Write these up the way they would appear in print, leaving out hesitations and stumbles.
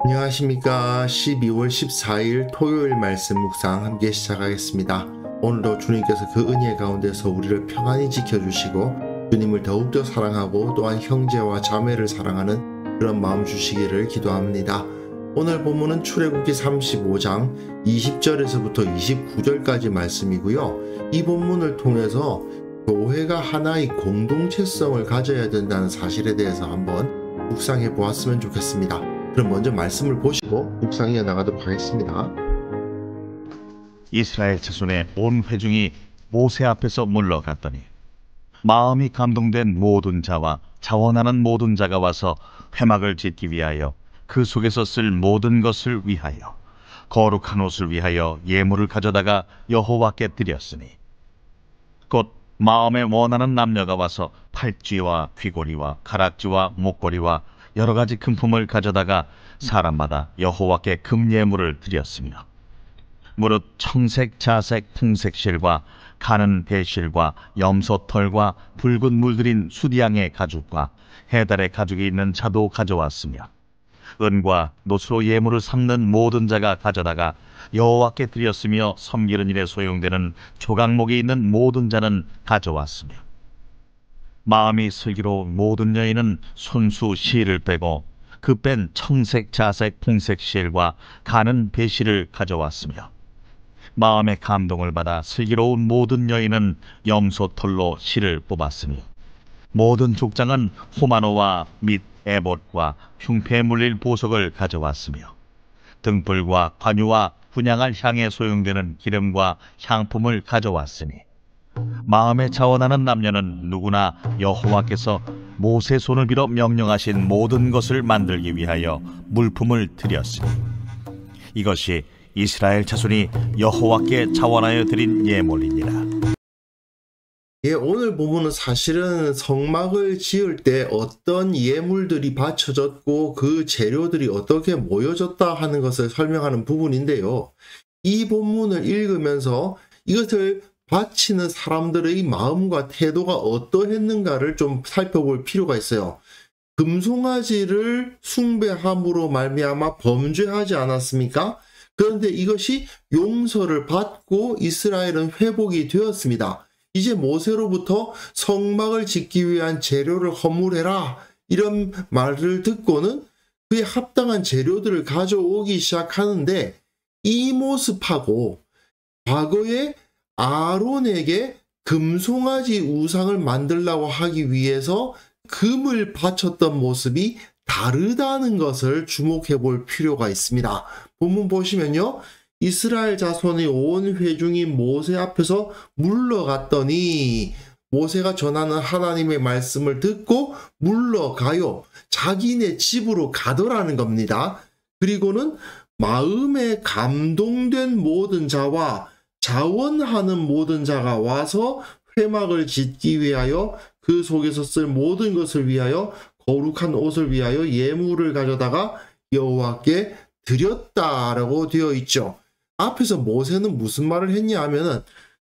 안녕하십니까. 12월 14일 토요일 말씀 묵상 함께 시작하겠습니다. 오늘도 주님께서 그 은혜 가운데서 우리를 평안히 지켜주시고 주님을 더욱더 사랑하고 또한 형제와 자매를 사랑하는 그런 마음 주시기를 기도합니다. 오늘 본문은 출애굽기 35장 20절에서부터 29절까지 말씀이고요. 이 본문을 통해서 교회가 하나의 공동체성을 가져야 된다는 사실에 대해서 한번 묵상해 보았으면 좋겠습니다. 그럼 먼저 말씀을 보시고 묵상해 나가도록 하겠습니다. 이스라엘 자손의 온 회중이 모세 앞에서 물러갔더니 마음이 감동된 모든 자와 자원하는 모든 자가 와서 회막을 짓기 위하여 그 속에서 쓸 모든 것을 위하여 거룩한 옷을 위하여 예물을 가져다가 여호와께 드렸으니 곧 마음에 원하는 남녀가 와서 팔찌와 귀고리와 가락지와 목걸이와 여러 가지 금품을 가져다가 사람마다 여호와께 금예물을 드렸으며 무릇 청색, 자색, 풍색실과 가는 배실과 염소털과 붉은 물들인 수디양의 가죽과 해달의 가죽이 있는 자도 가져왔으며 은과 노수로 예물을 삼는 모든 자가 가져다가 여호와께 드렸으며 섬기는 일에 소용되는 조각목이 있는 모든 자는 가져왔으며 마음이 슬기로운 모든 여인은 손수 실을 빼고 그 뺀 청색, 자색, 풍색 실과 가는 배실을 가져왔으며 마음의 감동을 받아 슬기로운 모든 여인은 염소털로 실을 뽑았으며 모든 족장은 호마노와 및 에봇과 흉패에 물릴 보석을 가져왔으며 등불과 관유와 분향할 향에 소용되는 기름과 향품을 가져왔으니 마음에 자원하는 남녀는 누구나 여호와께서 모세 손을 빌어 명령하신 모든 것을 만들기 위하여 물품을 드렸으니 이것이 이스라엘 자손이 여호와께 자원하여 드린 예물이니라. 오늘 보면은 사실은 성막을 지을 때 어떤 예물들이 바쳐졌고 그 재료들이 어떻게 모여졌다 하는 것을 설명하는 부분인데요. 이 본문을 읽으면서 이것을 바치는 사람들의 마음과 태도가 어떠했는가를 좀 살펴볼 필요가 있어요. 금송아지를 숭배함으로 말미암아 범죄하지 않았습니까? 그런데 이것이 용서를 받고 이스라엘은 회복이 되었습니다. 이제 모세로부터 성막을 짓기 위한 재료를 허물해라 이런 말을 듣고는 그에 합당한 재료들을 가져오기 시작하는데 이 모습하고 과거에 아론에게 금송아지 우상을 만들려고 하기 위해서 금을 바쳤던 모습이 다르다는 것을 주목해 볼 필요가 있습니다. 본문 보시면요. 이스라엘 자손의 온 회중이 모세 앞에서 물러갔더니 모세가 전하는 하나님의 말씀을 듣고 물러가요. 자기네 집으로 가더라는 겁니다. 그리고는 마음에 감동된 모든 자와 자원하는 모든 자가 와서 회막을 짓기 위하여 그 속에서 쓸 모든 것을 위하여 거룩한 옷을 위하여 예물을 가져다가 여호와께 드렸다라고 되어 있죠. 앞에서 모세는 무슨 말을 했냐 하면은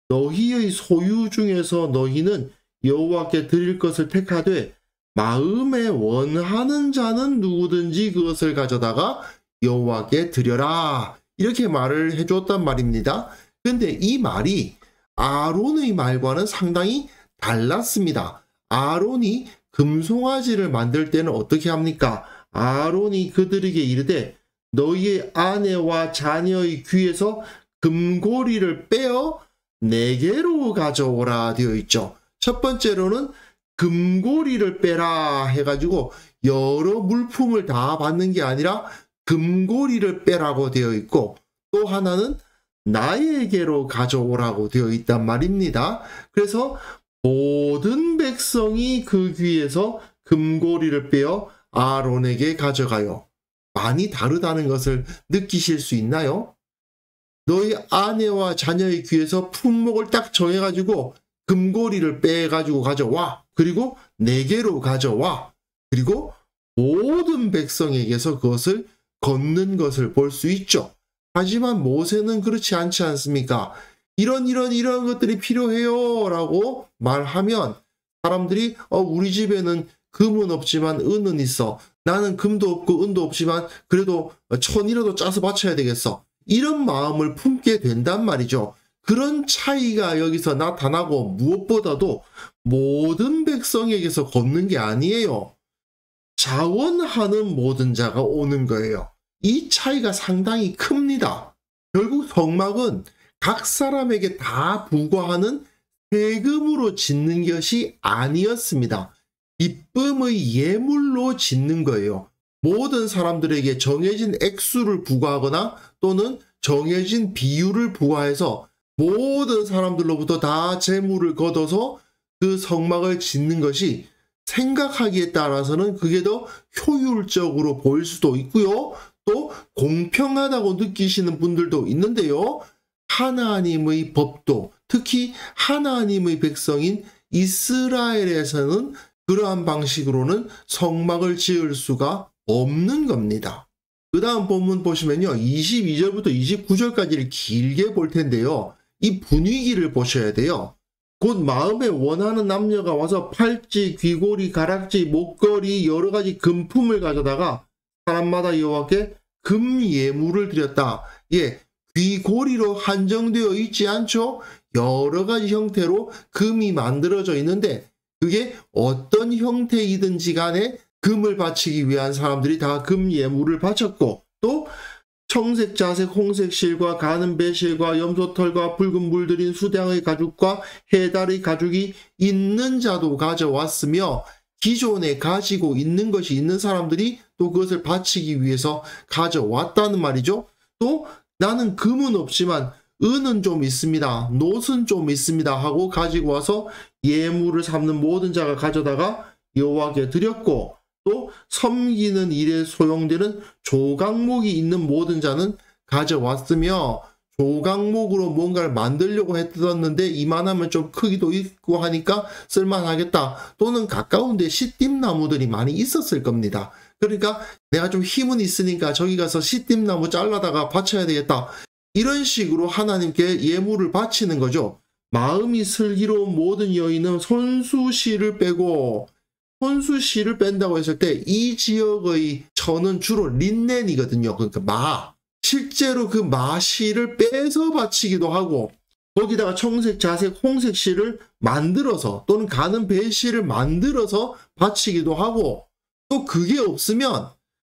너희의 소유 중에서 너희는 여호와께 드릴 것을 택하되 마음에 원하는 자는 누구든지 그것을 가져다가 여호와께 드려라 이렇게 말을 해줬단 말입니다. 그런데 이 말이 아론의 말과는 상당히 달랐습니다. 아론이 금송아지를 만들 때는 어떻게 합니까? 아론이 그들에게 이르되 너희의 아내와 자녀의 귀에서 금고리를 빼어 내게로 가져오라 되어 있죠. 첫 번째로는 금고리를 빼라 해가지고 여러 물품을 다 받는 게 아니라 금고리를 빼라고 되어 있고 또 하나는 나에게로 가져오라고 되어 있단 말입니다. 그래서 모든 백성이 그 귀에서 금고리를 빼어 아론에게 가져가요. 많이 다르다는 것을 느끼실 수 있나요? 너희 아내와 자녀의 귀에서 품목을 딱 정해가지고 금고리를 빼가지고 가져와. 그리고 내게로 가져와. 그리고 모든 백성에게서 그것을 걷는 것을 볼 수 있죠. 하지만 모세는 그렇지 않지 않습니까? 이런 것들이 필요해요 라고 말하면 사람들이 우리 집에는 금은 없지만 은은 있어. 나는 금도 없고 은도 없지만 그래도 천이라도 짜서 바쳐야 되겠어. 이런 마음을 품게 된단 말이죠. 그런 차이가 여기서 나타나고 무엇보다도 모든 백성에게서 걷는 게 아니에요. 자원하는 모든 자가 오는 거예요. 이 차이가 상당히 큽니다. 결국 성막은 각 사람에게 다 부과하는 세금으로 짓는 것이 아니었습니다. 기쁨의 예물로 짓는 거예요. 모든 사람들에게 정해진 액수를 부과하거나 또는 정해진 비율을 부과해서 모든 사람들로부터 다 재물을 걷어서 그 성막을 짓는 것이 생각하기에 따라서는 그게 더 효율적으로 보일 수도 있고요. 또 공평하다고 느끼시는 분들도 있는데요. 하나님의 법도, 특히 하나님의 백성인 이스라엘에서는 그러한 방식으로는 성막을 지을 수가 없는 겁니다. 그 다음 본문 보시면요. 22절부터 29절까지를 길게 볼 텐데요. 이 분위기를 보셔야 돼요. 곧 마음에 원하는 남녀가 와서 팔찌, 귀고리, 가락지, 목걸이 여러 가지 금품을 가져다가 사람마다 여호와께 금 예물을 드렸다. 예, 귀고리로 한정되어 있지 않죠? 여러 가지 형태로 금이 만들어져 있는데 그게 어떤 형태이든지 간에 금을 바치기 위한 사람들이 다 금 예물을 바쳤고 또 청색, 자색, 홍색 실과 가는 배실과 염소털과 붉은 물들인 수량의 가죽과 해달의 가죽이 있는 자도 가져왔으며 기존에 가지고 있는 것이 있는 사람들이 또 그것을 바치기 위해서 가져왔다는 말이죠. 또 나는 금은 없지만 은은 좀 있습니다. 노은 좀 있습니다. 하고 가지고 와서 예물을 삼는 모든 자가 가져다가 여호와께 드렸고 또 섬기는 일에 소용되는 조각목이 있는 모든 자는 가져왔으며 조각목으로 뭔가를 만들려고 했었는데 이만하면 좀 크기도 있고 하니까 쓸만하겠다. 또는 가까운 데 시띠나무들이 많이 있었을 겁니다. 그러니까 내가 좀 힘은 있으니까 저기 가서 시띠나무 잘라다가 바쳐야 되겠다. 이런 식으로 하나님께 예물을 바치는 거죠. 마음이 슬기로운 모든 여인은 손수시를 빼고 손수시를 뺀다고 했을 때 이 지역의 천은 주로 린넨이거든요. 그러니까 실제로 그 마실을 빼서 바치기도 하고 거기다가 청색, 자색, 홍색 실을 만들어서 또는 가는 배실을 만들어서 바치기도 하고 또 그게 없으면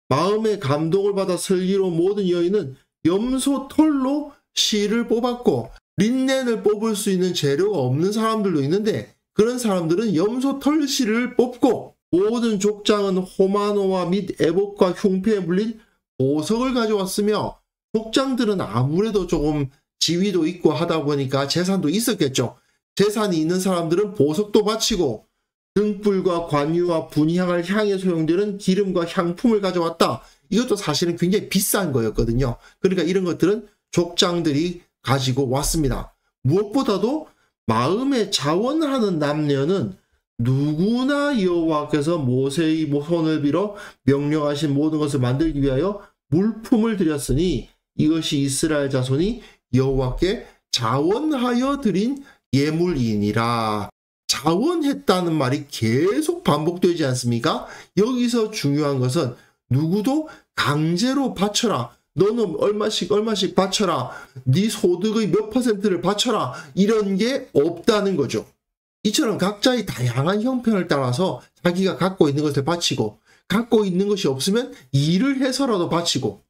마음의 감동을 받아 슬기로운 모든 여인은 염소 털로 실을 뽑았고 린넨을 뽑을 수 있는 재료가 없는 사람들도 있는데 그런 사람들은 염소 털실을 뽑고 모든 족장은 호마노와 및 애복과 흉패에 물린 보석을 가져왔으며 족장들은 아무래도 조금 지위도 있고 하다 보니까 재산도 있었겠죠. 재산이 있는 사람들은 보석도 바치고 등불과 관유와 분향을 향에 소용되는 기름과 향품을 가져왔다. 이것도 사실은 굉장히 비싼 거였거든요. 그러니까 이런 것들은 족장들이 가지고 왔습니다. 무엇보다도 마음에 자원하는 남녀는 누구나 여호와께서 모세의 손을 빌어 명령하신 모든 것을 만들기 위하여 물품을 드렸으니 이것이 이스라엘 자손이 여호와께 자원하여 드린 예물이니라. 자원했다는 말이 계속 반복되지 않습니까? 여기서 중요한 것은 누구도 강제로 바쳐라. 너는 얼마씩 바쳐라. 네 소득의 몇 퍼센트를 바쳐라. 이런 게 없다는 거죠. 이처럼 각자의 다양한 형편을 따라서 자기가 갖고 있는 것을 바치고 갖고 있는 것이 없으면 일을 해서라도 바치고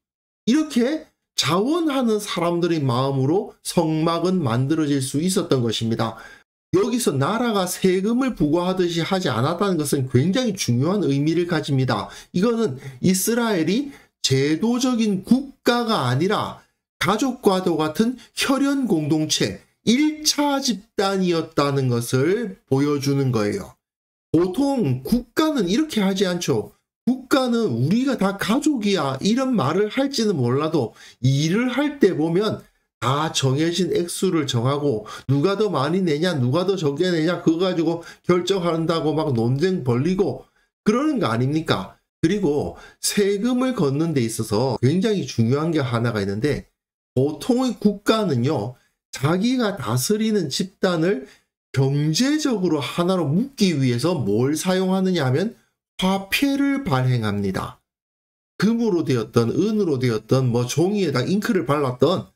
이렇게 자원하는 사람들의 마음으로 성막은 만들어질 수 있었던 것입니다. 여기서 나라가 세금을 부과하듯이 하지 않았다는 것은 굉장히 중요한 의미를 가집니다. 이거는 이스라엘이 제도적인 국가가 아니라 가족과도 같은 혈연 공동체, 1차 집단이었다는 것을 보여주는 거예요. 보통 국가는 이렇게 하지 않죠. 국가는 우리가 다 가족이야 이런 말을 할지는 몰라도 일을 할 때 보면 다 정해진 액수를 정하고 누가 더 많이 내냐 누가 더 적게 내냐 그거 가지고 결정한다고 막 논쟁 벌리고 그러는 거 아닙니까? 그리고 세금을 걷는 데 있어서 굉장히 중요한 게 하나가 있는데 보통의 국가는요 자기가 다스리는 집단을 경제적으로 하나로 묶기 위해서 뭘 사용하느냐 하면 화폐를 발행합니다. 금으로 되었던 은으로 되었던 종이에다 잉크를 발랐던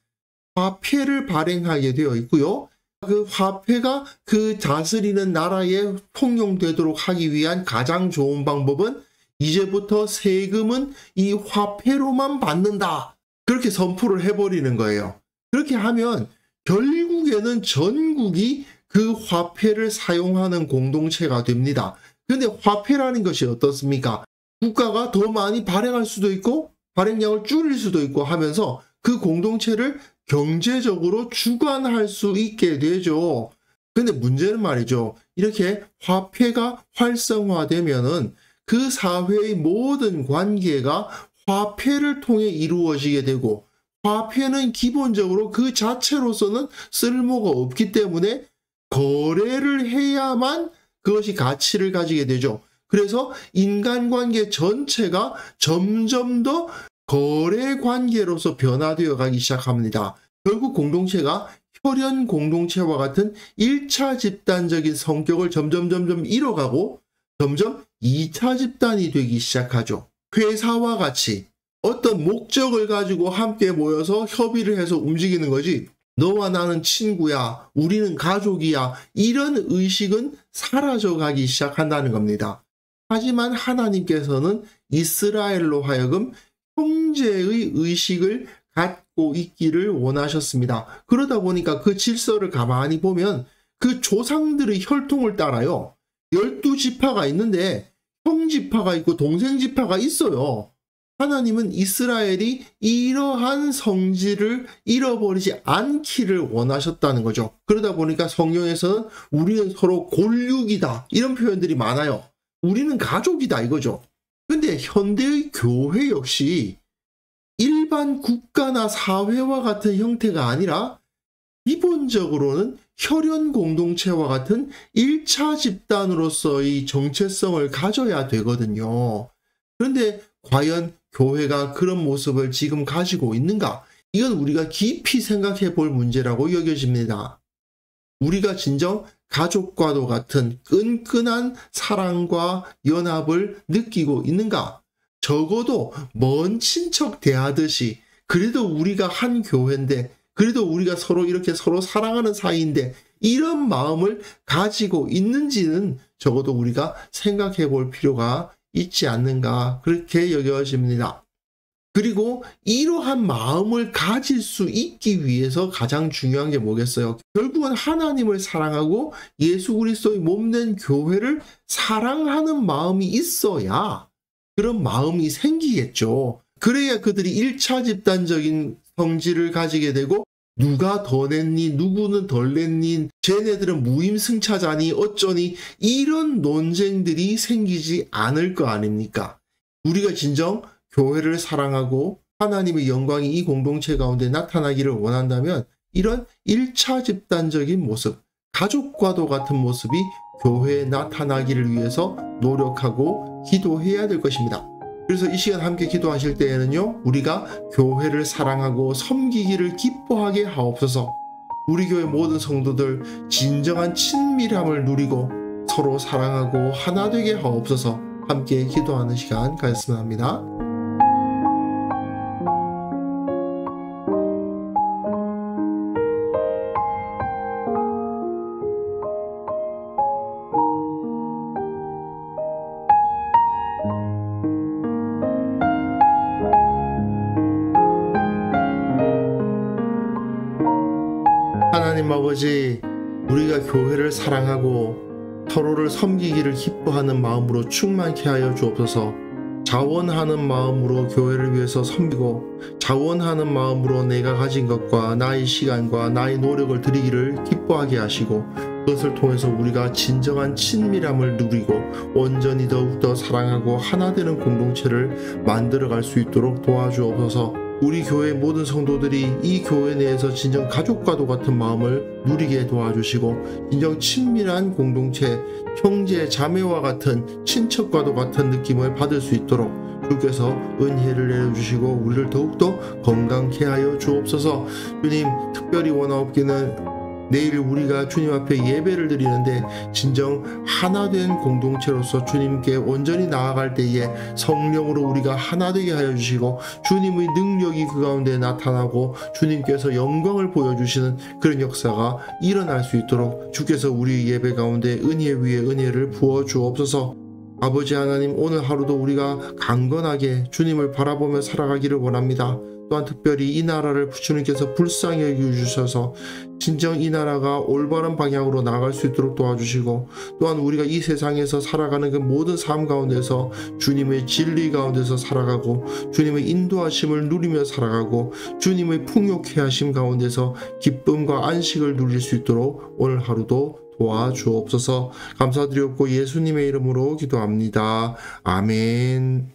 화폐를 발행하게 되어 있고요. 그 화폐가 그 다스리는 나라에 통용되도록 하기 위한 가장 좋은 방법은 이제부터 세금은 이 화폐로만 받는다. 그렇게 선포를 해버리는 거예요. 그렇게 하면 결국에는 전국이 그 화폐를 사용하는 공동체가 됩니다. 그런데 화폐라는 것이 어떻습니까? 국가가 더 많이 발행할 수도 있고 발행량을 줄일 수도 있고 하면서 그 공동체를 경제적으로 주관할 수 있게 되죠. 근데 문제는 말이죠. 이렇게 화폐가 활성화되면은 그 사회의 모든 관계가 화폐를 통해 이루어지게 되고, 화폐는 기본적으로 그 자체로서는 쓸모가 없기 때문에 거래를 해야만 그것이 가치를 가지게 되죠. 그래서 인간관계 전체가 점점 더 거래 관계로서 변화되어 가기 시작합니다. 결국 공동체가 혈연 공동체와 같은 1차 집단적인 성격을 점점 잃어가고 점점 2차 집단이 되기 시작하죠. 회사와 같이 어떤 목적을 가지고 함께 모여서 협의를 해서 움직이는 거지, 너와 나는 친구야, 우리는 가족이야, 이런 의식은 사라져가기 시작한다는 겁니다. 하지만 하나님께서는 이스라엘로 하여금 형제의 의식을 갖고 있기를 원하셨습니다. 그러다 보니까 그 질서를 가만히 보면 그 조상들의 혈통을 따라요. 12지파가 있는데 형지파가 있고 동생지파가 있어요. 하나님은 이스라엘이 이러한 성질을 잃어버리지 않기를 원하셨다는 거죠. 그러다 보니까 성경에서는 우리는 서로 골육이다 이런 표현들이 많아요. 우리는 가족이다 이거죠. 근데 현대의 교회 역시 일반 국가나 사회와 같은 형태가 아니라 기본적으로는 혈연 공동체와 같은 1차 집단으로서의 정체성을 가져야 되거든요. 그런데 과연 교회가 그런 모습을 지금 가지고 있는가? 이건 우리가 깊이 생각해 볼 문제라고 여겨집니다. 우리가 진정 가족과도 같은 끈끈한 사랑과 연합을 느끼고 있는가? 적어도 먼 친척 대하듯이 그래도 우리가 한 교회인데, 그래도 우리가 서로 이렇게 서로 사랑하는 사이인데 이런 마음을 가지고 있는지는 적어도 우리가 생각해 볼 필요가 있지 않는가, 그렇게 여겨집니다. 그리고 이러한 마음을 가질 수 있기 위해서 가장 중요한 게 뭐겠어요? 결국은 하나님을 사랑하고 예수 그리스도의 몸된 교회를 사랑하는 마음이 있어야 그런 마음이 생기겠죠. 그래야 그들이 1차 집단적인 성질을 가지게 되고, 누가 더 냈니, 누구는 덜 냈니, 쟤네들은 무임승차자니 어쩌니, 이런 논쟁들이 생기지 않을 거 아닙니까? 우리가 진정 교회를 사랑하고 하나님의 영광이 이 공동체 가운데 나타나기를 원한다면 이런 1차 집단적인 모습, 가족과도 같은 모습이 교회에 나타나기를 위해서 노력하고 기도해야 될 것입니다. 그래서 이 시간 함께 기도하실 때에는요, 우리가 교회를 사랑하고 섬기기를 기뻐하게 하옵소서. 우리 교회 모든 성도들 진정한 친밀함을 누리고 서로 사랑하고 하나 되게 하옵소서. 함께 기도하는 시간 가졌으면 합니다. 하나님 아버지, 우리가 교회를 사랑하고 서로를 섬기기를 기뻐하는 마음으로 충만케 하여 주옵소서. 자원하는 마음으로 교회를 위해서 섬기고 자원하는 마음으로 내가 가진 것과 나의 시간과 나의 노력을 드리기를 기뻐하게 하시고, 그것을 통해서 우리가 진정한 친밀함을 누리고 온전히 더욱더 사랑하고 하나 되는 공동체를 만들어갈 수 있도록 도와주옵소서. 우리 교회 모든 성도들이 이 교회 내에서 진정 가족과도 같은 마음을 누리게 도와주시고, 진정 친밀한 공동체, 형제 자매와 같은 친척과도 같은 느낌을 받을 수 있도록 주께서 은혜를 내려주시고 우리를 더욱더 건강케 하여 주옵소서. 주님, 특별히 원하옵기는 내일 우리가 주님 앞에 예배를 드리는데 진정 하나 된 공동체로서 주님께 온전히 나아갈 때에 성령으로 우리가 하나 되게 하여 주시고 주님의 능력이 그 가운데 나타나고 주님께서 영광을 보여주시는 그런 역사가 일어날 수 있도록 주께서 우리 예배 가운데 은혜 위에 은혜를 부어 주옵소서. 아버지 하나님, 오늘 하루도 우리가 강건하게 주님을 바라보며 살아가기를 원합니다. 또한 특별히 이 나라를 주님께서 불쌍히 여겨주셔서 진정 이 나라가 올바른 방향으로 나아갈 수 있도록 도와주시고, 또한 우리가 이 세상에서 살아가는 그 모든 삶 가운데서 주님의 진리 가운데서 살아가고 주님의 인도하심을 누리며 살아가고 주님의 풍요케 하심 가운데서 기쁨과 안식을 누릴 수 있도록 오늘 하루도 도와주옵소서. 감사드리옵고 예수님의 이름으로 기도합니다. 아멘.